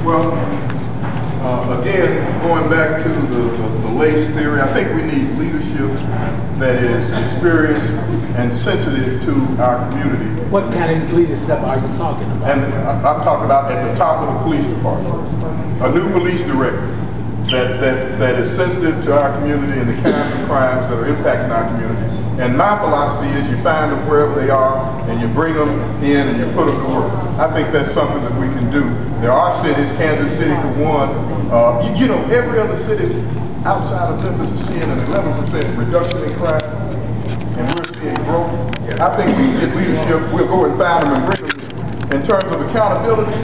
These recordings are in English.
Well, again, going back to the lace theory, I think we need leadership that is experienced and sensitive to our community. What kind of leadership are you talking about? And I'm talking about at the top of the police department. A new police director that is sensitive to our community and the kinds of crimes that are impacting our community. And my philosophy is you find them wherever they are and you bring them in and you put them to work. I think that's something that we can do. There are cities, Kansas City for one, you know, every other city outside of Memphis is seeing an 11% reduction in crime, and we're seeing growth. I think we can get leadership, we'll go and find them and bring them. In terms of accountability,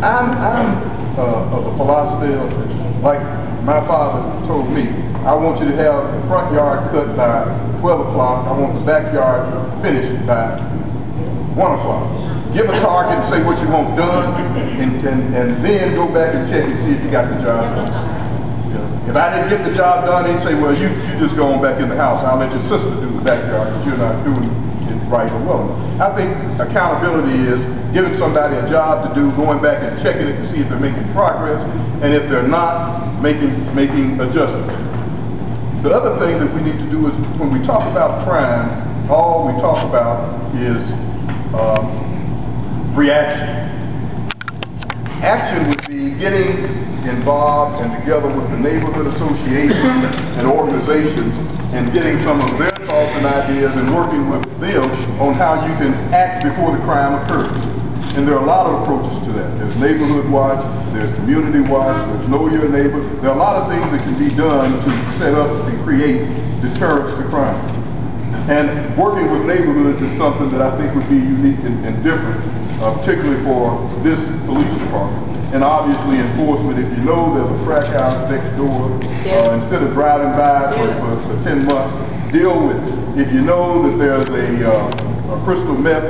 I'm of the philosophy of, like my father told me, I want you to have the front yard cut by 12 o'clock. I want the backyard finished by 1 o'clock. Give a target and say what you want done, and then go back and check and see if you got the job done. If I didn't get the job done, they'd say, well, you just go on back in the house. I'll let your sister do the backyard because you're not doing it right or well enough. I think accountability is giving somebody a job to do, going back and checking it to see if they're making progress, and if they're not, making adjustments. The other thing that we need to do is when we talk about crime, all we talk about is reaction. Action would be getting involved and together with the neighborhood associations and organizations and getting some of their thoughts and ideas and working with them on how you can act before the crime occurs. And there are a lot of approaches to that. There's neighborhood watch, there's community watch, there's know your neighbor. There are a lot of things that can be done to set up and create deterrence to crime. And working with neighborhoods is something that I think would be unique and different, particularly for this police department. And obviously enforcement, if you know there's a crack house next door, instead of driving by for 10 months, deal with it. If you know that there's a crystal meth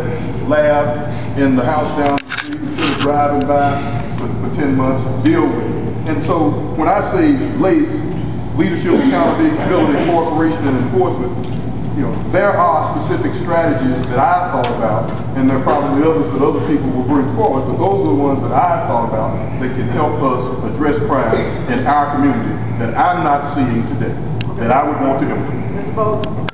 lab in the house down the street, instead of driving by for 10 months, deal with it. And so when I say LACE, leadership, accountability, cooperation, and enforcement, you know, there are specific strategies that I've thought about, and there are probably others that other people will bring forward, but those are the ones that I've thought about that can help us address crime in our community that I'm not seeing today, that I would want to implement.